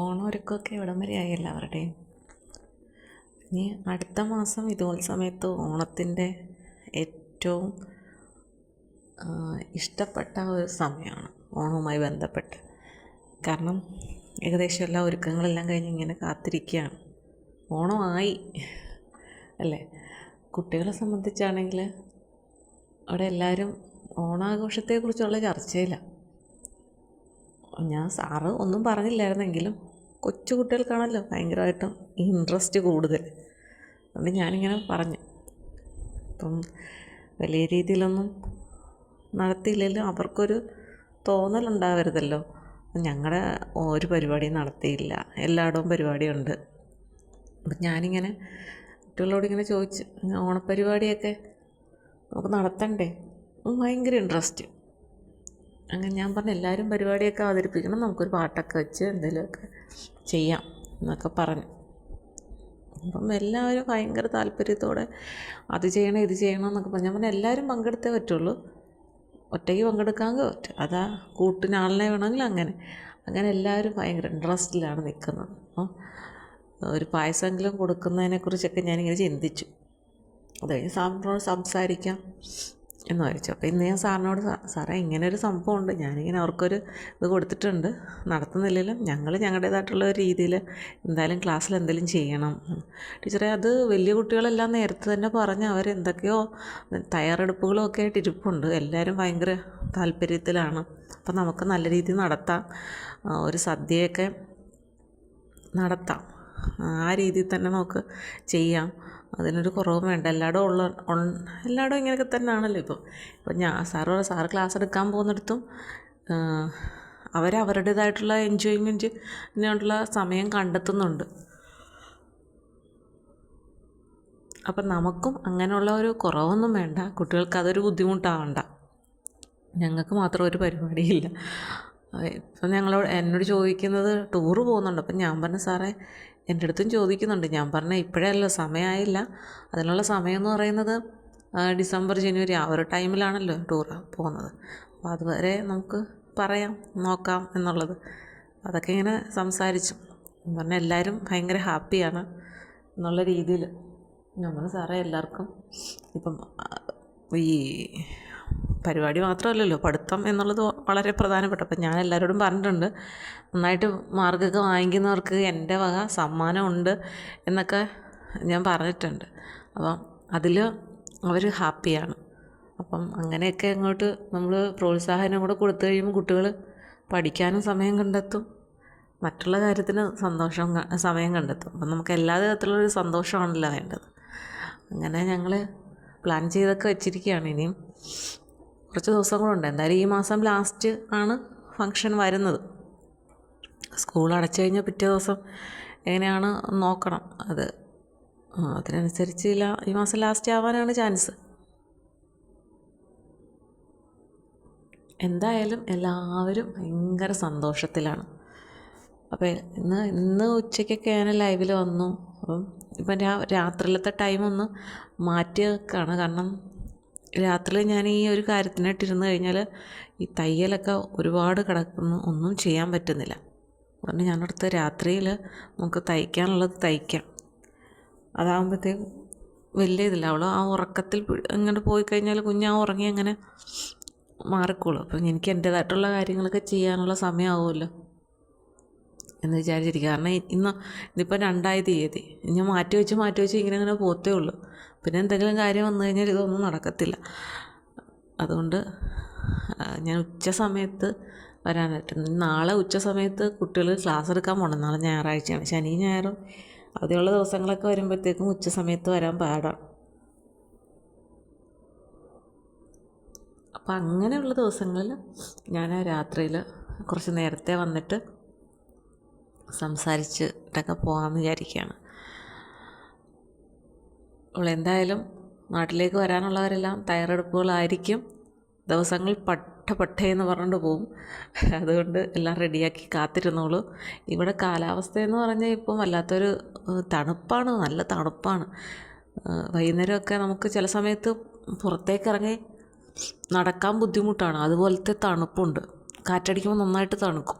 ഓണമൊരുക്കമൊക്കെ എവിടം വരെയായി എല്ലാവരുടെയും. ഇനി അടുത്ത മാസം ഇതുപോലെ സമയത്ത് ഓണത്തിൻ്റെ ഏറ്റവും ഇഷ്ടപ്പെട്ട ഒരു സമയമാണ് ഓണവുമായി ബന്ധപ്പെട്ട്. കാരണം ഏകദേശം എല്ലാ ഒരുക്കങ്ങളെല്ലാം കഴിഞ്ഞ് ഇങ്ങനെ കാത്തിരിക്കുകയാണ്. ഓണമായി അല്ലേ? കുട്ടികളെ സംബന്ധിച്ചാണെങ്കിൽ അവിടെ എല്ലാവരും ഓണാഘോഷത്തെക്കുറിച്ചുള്ള ചർച്ചയിലാണ്. സാറ് ഒന്നും പറഞ്ഞില്ലായിരുന്നെങ്കിലും കൊച്ചു കുട്ടികൾക്കാണല്ലോ ഭയങ്കരമായിട്ടും ഇൻട്രസ്റ്റ് കൂടുതൽ. അതുകൊണ്ട് ഞാനിങ്ങനെ പറഞ്ഞു. ഇപ്പം വലിയ രീതിയിലൊന്നും നടത്തിയില്ലെങ്കിലും അവർക്കൊരു തോന്നലുണ്ടാവരുതല്ലോ, ഞങ്ങളുടെ ഒരു പരിപാടിയും നടത്തിയില്ല, എല്ലായിടവും പരിപാടിയുണ്ട്. അപ്പം ഞാനിങ്ങനെ കുട്ടികളോടിങ്ങനെ ചോദിച്ച്, ഓണപ്പരിപാടിയൊക്കെ നമുക്ക് നടത്തണ്ടേ? ഭയങ്കര ഇൻട്രസ്റ്റ്. അങ്ങനെ ഞാൻ പറഞ്ഞു, എല്ലാവരും പരിപാടിയൊക്കെ അവതരിപ്പിക്കണം, നമുക്കൊരു പാട്ടൊക്കെ വെച്ച് എന്തെങ്കിലുമൊക്കെ ചെയ്യാം എന്നൊക്കെ പറഞ്ഞു. അപ്പം എല്ലാവരും ഭയങ്കര താല്പര്യത്തോടെ അത് ചെയ്യണം ഇത് ചെയ്യണം എന്നൊക്കെ പറഞ്ഞു. ഞാൻ പറഞ്ഞു, എല്ലാവരും പങ്കെടുത്തേ പറ്റുള്ളൂ, ഒറ്റയ്ക്ക് പങ്കെടുക്കാമെങ്കിൽ പറ്റും, അതാ കൂട്ടിനാളിനെ വേണമെങ്കിൽ അങ്ങനെ എല്ലാവരും ഭയങ്കര ഇൻട്രസ്റ്റിലാണ് നിൽക്കുന്നത്. അപ്പം ഒരു പായസമെങ്കിലും കൊടുക്കുന്നതിനെക്കുറിച്ചൊക്കെ ഞാനിങ്ങനെ ചിന്തിച്ചു. അത് കഴിഞ്ഞ് സാറിനോട് സംസാരിക്കാം എന്ന് വിചാരിച്ചു. അപ്പോൾ ഇന്ന് ഞാൻ സാറിനോട്, സാറേ ഇങ്ങനൊരു സംഭവമുണ്ട്, ഞാനിങ്ങനെ അവർക്കൊരു ഇത് കൊടുത്തിട്ടുണ്ട്, നടത്തുന്നില്ലെങ്കിലും ഞങ്ങൾ ഞങ്ങളുടേതായിട്ടുള്ള ഒരു രീതിയിൽ എന്തായാലും ക്ലാസ്സിൽ എന്തെങ്കിലും ചെയ്യണം. ടീച്ചറെ, അത് വലിയ കുട്ടികളെല്ലാം നേരത്തെ തന്നെ പറഞ്ഞ് അവരെന്തൊക്കെയോ തയ്യാറെടുപ്പുകളും ഒക്കെ ആയിട്ട് ഇരിപ്പുണ്ട്, എല്ലാവരും ഭയങ്കര താല്പര്യത്തിലാണ്. അപ്പം നമുക്ക് നല്ല രീതിയിൽ നടത്താം, ഒരു സദ്യയൊക്കെ നടത്താം, ആ രീതിയിൽ തന്നെ നമുക്ക് ചെയ്യാം, അതിനൊരു കുറവും വേണ്ട, എല്ലായിടവും ഇങ്ങനെയൊക്കെ തന്നെയാണല്ലോ ഇപ്പം സാറ് ക്ലാസ് എടുക്കാൻ പോകുന്നിടത്തും അവരവരുടേതായിട്ടുള്ള എൻജോയ്മെൻറ്റിനുള്ള സമയം കണ്ടെത്തുന്നുണ്ട്. അപ്പം നമുക്കും അങ്ങനെയുള്ള ഒരു കുറവൊന്നും വേണ്ട, കുട്ടികൾക്ക് അതൊരു ബുദ്ധിമുട്ടാവണ്ട. ഞങ്ങൾക്ക് മാത്രം ഒരു പരിപാടിയില്ല. ഇപ്പം എന്നോട് ചോദിക്കുന്നത് ടൂറ് പോകുന്നുണ്ട്. അപ്പം ഞാൻ പറഞ്ഞു, സാറേ എൻ്റെ അടുത്തും ചോദിക്കുന്നുണ്ട്. ഞാൻ പറഞ്ഞ ഇപ്പോഴല്ലോ, സമയമായില്ല, അതിനുള്ള സമയം എന്ന് പറയുന്നത് ഡിസംബർ ജനുവരി ആ ഒരു ടൈമിലാണല്ലോ ടൂറ് പോകുന്നത്. അപ്പോൾ അതുവരെ നമുക്ക് പറയാം, നോക്കാം എന്നുള്ളത്. അതൊക്കെ ഇങ്ങനെ സംസാരിച്ചു. ഞാൻ പറഞ്ഞ എല്ലാവരും ഭയങ്കര ഹാപ്പിയാണ് എന്നുള്ള രീതിയിൽ. ഞാൻ പറഞ്ഞു, സാറേ എല്ലാവർക്കും ഇപ്പം ഈ പരിപാടി മാത്രമല്ലല്ലോ, പഠിത്തം എന്നുള്ളത് വളരെ പ്രധാനപ്പെട്ട. അപ്പം ഞാൻ എല്ലാവരോടും പറഞ്ഞിട്ടുണ്ട്, നന്നായിട്ട് മാർക്കൊക്കെ വാങ്ങിക്കുന്നവർക്ക് എൻ്റെ വക സമ്മാനമുണ്ട് എന്നൊക്കെ ഞാൻ പറഞ്ഞിട്ടുണ്ട്. അപ്പം അതിൽ അവർ ഹാപ്പിയാണ്. അപ്പം അങ്ങനെയൊക്കെ അങ്ങോട്ട് നമ്മൾ പ്രോത്സാഹനം കൂടെ കൊടുത്തു കഴിയുമ്പോൾ കുട്ടികൾ പഠിക്കാനും സമയം കണ്ടെത്തും, മറ്റുള്ള കാര്യത്തിന് സമയം കണ്ടെത്തും. അപ്പം നമുക്ക് എല്ലാ തരത്തിലുള്ളൊരു സന്തോഷമാണല്ലോ വേണ്ടത്. അങ്ങനെ ഞങ്ങൾ പ്ലാൻ ചെയ്തൊക്കെ വെച്ചിരിക്കുകയാണ്. ഇനിയും കുറച്ച് ദിവസം കൂടെ ഉണ്ട്. എന്തായാലും ഈ മാസം ലാസ്റ്റ് ആണ് ഫംഗ്ഷൻ വരുന്നത്. സ്കൂൾ അടച്ചു കഴിഞ്ഞാൽ പിറ്റേ ദിവസം എങ്ങനെയാണ് നോക്കണം. അതിനനുസരിച്ച് ഈ മാസം ലാസ്റ്റ് ആവാനാണ് ചാൻസ്. എന്തായാലും എല്ലാവരും ഭയങ്കര സന്തോഷത്തിലാണ്. അപ്പോൾ ഇന്ന് ഉച്ചയ്ക്കൊക്കെ ഞാൻ ലൈവിൽ വന്നു. അപ്പം ഇപ്പം രാത്രിയിലത്തെ ടൈമൊന്ന് മാറ്റി വെക്കുകയാണ്. കാരണം രാത്രി ഞാൻ ഈ ഒരു കാര്യത്തിനായിട്ടിരുന്ന് കഴിഞ്ഞാൽ ഈ തയ്യലൊക്കെ ഒരുപാട് കിടക്കുന്നു, ഒന്നും ചെയ്യാൻ പറ്റുന്നില്ല. അതുകൊണ്ട് ഞാനടുത്ത് രാത്രിയിൽ നമുക്ക് തയ്ക്കാനുള്ളത് തയ്ക്കാം, അതാകുമ്പോഴത്തേക്കും വലിയ ഇതില്ല. അവൾ ആ ഉറക്കത്തിൽ ഇങ്ങോട്ട് പോയി കഴിഞ്ഞാൽ ഉറങ്ങി അങ്ങനെ മാറിക്കോളും. അപ്പം എനിക്ക് എൻ്റേതായിട്ടുള്ള കാര്യങ്ങളൊക്കെ ചെയ്യാനുള്ള സമയമാവുമല്ലോ എന്ന് വിചാരിച്ചിരിക്കുക. കാരണം ഇന്നിപ്പോൾ 2-ാം തീയതി, ഞാൻ മാറ്റി വെച്ച് ഇങ്ങനെ പോത്തേ ഉള്ളൂ. പിന്നെ എന്തെങ്കിലും കാര്യം വന്നു കഴിഞ്ഞാൽ ഇതൊന്നും നടക്കത്തില്ല. അതുകൊണ്ട് ഞാൻ ഉച്ച സമയത്ത് വരാനായിട്ട്, നാളെ ഉച്ച സമയത്ത് കുട്ടികൾ ക്ലാസ് എടുക്കാൻ പോകണം. നാളെ ഞായറാഴ്ചയാണ്. ശനിയും ഞായറും അവധിയുള്ള ദിവസങ്ങളൊക്കെ വരുമ്പോഴത്തേക്കും ഉച്ച സമയത്ത് വരാൻ പാടാണ്. അപ്പം അങ്ങനെയുള്ള ദിവസങ്ങളിൽ ഞാൻ രാത്രിയിൽ കുറച്ച് നേരത്തെ വന്നിട്ട് സംസാരിച്ചിട്ടൊക്കെ പോകാമെന്ന് വിചാരിക്കുകയാണ്. അപ്പോൾ എന്തായാലും നാട്ടിലേക്ക് വരാനുള്ളവരെല്ലാം തയ്യാറെടുപ്പുകളായിരിക്കും. ദിവസങ്ങൾ പട്ടേന്ന് പറഞ്ഞുകൊണ്ട് പോകും. അതുകൊണ്ട് എല്ലാം റെഡിയാക്കി കാത്തിരുന്നോളൂ. ഇവിടെ കാലാവസ്ഥയെന്ന് പറഞ്ഞാൽ ഇപ്പം വല്ലാത്തൊരു തണുപ്പാണ്, നല്ല തണുപ്പാണ്. വൈകുന്നേരമൊക്കെ നമുക്ക് ചില സമയത്ത് പുറത്തേക്ക് ഇറങ്ങി നടക്കാൻ ബുദ്ധിമുട്ടാണ്, അതുപോലത്തെ തണുപ്പുണ്ട്. കാറ്റടിക്കുമ്പോൾ നന്നായിട്ട് തണുക്കും.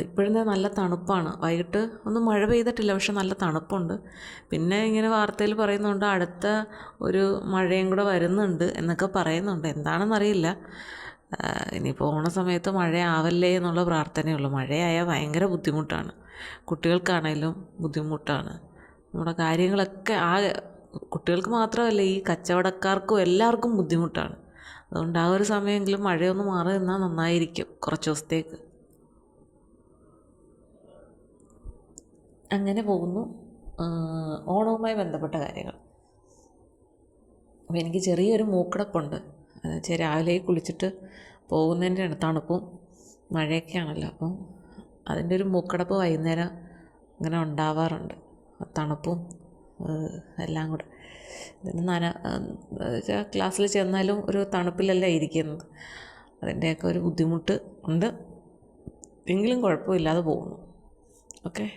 ഇപ്പോഴത്തെ നല്ല തണുപ്പാണ്. വൈകിട്ട് ഒന്നും മഴ പെയ്തിട്ടില്ല, പക്ഷെ നല്ല തണുപ്പുണ്ട്. പിന്നെ ഇങ്ങനെ വാർത്തയിൽ പറയുന്നുണ്ട് അടുത്ത ഒരു മഴയും കൂടെ വരുന്നുണ്ട് എന്നൊക്കെ പറയുന്നുണ്ട്. എന്താണെന്നറിയില്ല. ഇനിയിപ്പോൾ ഓണ സമയത്ത് മഴയാവല്ലേ എന്നുള്ള പ്രാർത്ഥനയുള്ളൂ. മഴയായാൽ ഭയങ്കര ബുദ്ധിമുട്ടാണ്, കുട്ടികൾക്കാണേലും ബുദ്ധിമുട്ടാണ്. നമ്മുടെ കാര്യങ്ങളൊക്കെ കുട്ടികൾക്ക് മാത്രമല്ല, ഈ കച്ചവടക്കാർക്കും എല്ലാവർക്കും ബുദ്ധിമുട്ടാണ്. അതുകൊണ്ട് ആ ഒരു സമയമെങ്കിലും മഴയൊന്ന് മാറി നിന്നാൽ നന്നായിരിക്കും കുറച്ച് ദിവസത്തേക്ക്. അങ്ങനെ പോകുന്നു ഓണവുമായി ബന്ധപ്പെട്ട കാര്യങ്ങൾ. അപ്പോൾ എനിക്ക് ചെറിയൊരു മൂക്കടപ്പുണ്ട്. രാവിലെ കുളിച്ചിട്ട് പോകുന്നതിൻ്റെയാണ്, തണുപ്പും മഴയൊക്കെയാണല്ലോ, അപ്പം അതിൻ്റെ ഒരു മൂക്കടപ്പ് വൈകുന്നേരം ഇങ്ങനെ ഉണ്ടാവാറുണ്ട്. തണുപ്പും എല്ലാം കൂടെ ക്ലാസ്സിൽ ചെന്നാലും ഒരു തണുപ്പിലല്ല ഇരിക്കുന്നത്. അതിൻ്റെയൊക്കെ ഒരു ബുദ്ധിമുട്ട് ഉണ്ട്, എങ്കിലും കുഴപ്പമില്ലാതെ പോകുന്നു. ഓക്കെ.